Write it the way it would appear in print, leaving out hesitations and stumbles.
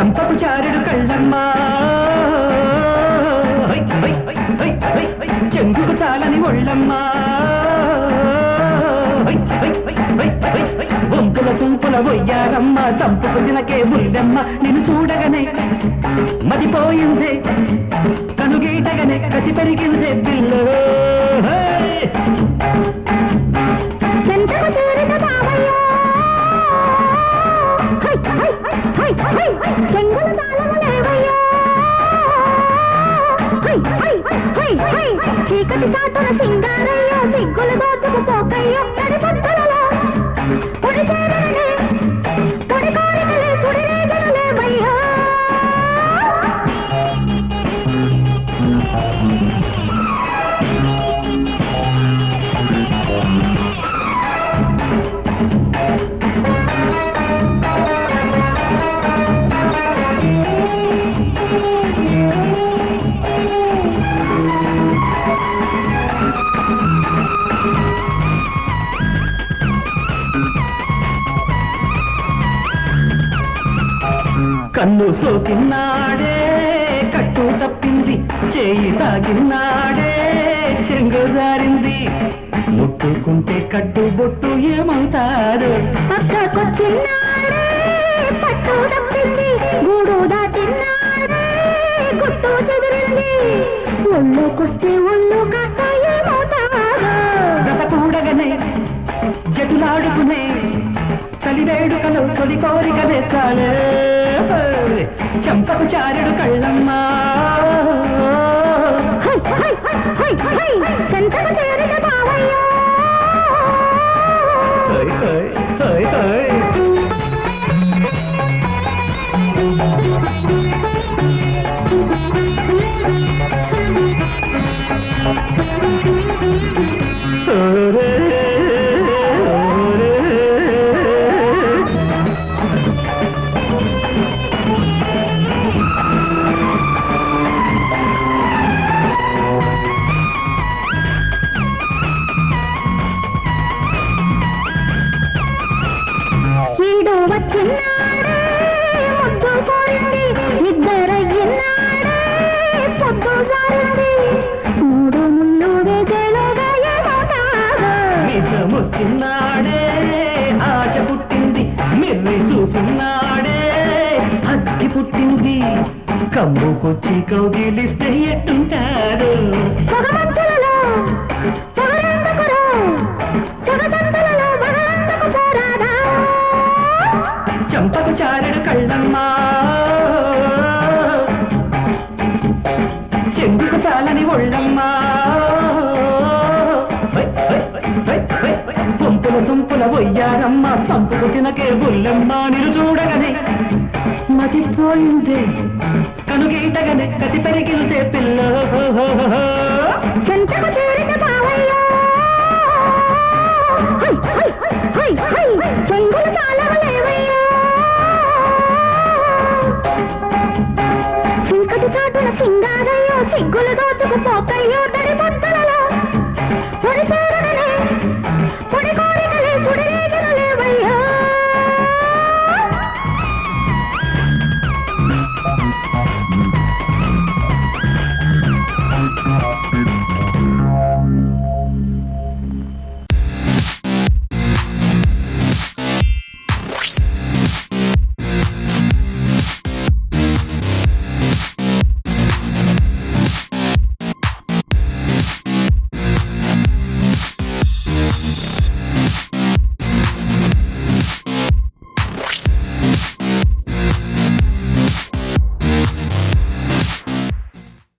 చంపకు చారుడు కళ్ళమ్మా చెంగుకు చాలని ఒళ్ళమ్మా వంపుల సొంపుల వయ్యారమ్మ చంపుకు తినకే బుల్లెమ్మ నిన్ను చూడగనే మదిపోయిందే కనుగీటగనే కసి పెరిగిందే పిల్లో చీకటి చాటున సింగారయ్యో సిగ్గులు దోచుకు పోకయ్యో తడి పొత్తులలో పొడి చేరనే పొడి కోరికలే పొడి రేగలే భయ్యో కన్ను సోకిన్నాడే కట్టు తప్పింది చేయి తాకిన్నాడే చెంగు జారింది ముట్టుకుంటే కట్టు బొట్టు ఏమవుతారు పక్కకొచ్చిన్నాడే పట్టు తప్పింది గూడు దాటిన్నాడే గుట్టు చెదిరింది ఒళ్ళోకొస్తే ఒళ్ళు కాస్త ఏమవుతారు కూడగనే జటులాడుకునే కలివేడుకలు తొలి కోరికలే చాలే చంపకు చారుడు కళ్ళమ్మా చంపకు చారుడు బావయ్యో వచ్చిన్నాడే ముద్దు కోరింది ఇద్దరయ్యిన్నాడే పొద్దు జారింది మూడు ముళ్ళు వేసేలోగా ఏమవుతారు నిజమొచ్చిన్నాడే ఆశ పుట్టింది మిర్రి చూసిన్నాడే అగ్గి పుట్టింది కమ్ముకొచ్చి కౌగిలిస్తే ఎట్టుంటారు పొగమంచులలో పొగరెందుకురా సొగసంతలలో బగలందుకు పోరాదా చంపకు చారుడు కళ్ళమ్మా చెందుకు చాలని ఒళ్ళమ్మా పొంపుల సొంపుల వయ్యారమ్మ సంపుకు తినకే బుల్లమ్మ నిన్ను చూడగనే మతిపోయిందే కనుగీటగనే కసి పెరిగితే పిల్ల చెంతకు చేరిన బావయ్యో చెంగులు చాలవలేవయ్యో చీకటి చాటున సింగారయ్యో సిగ్గులు దోచుకు పోకయ్యో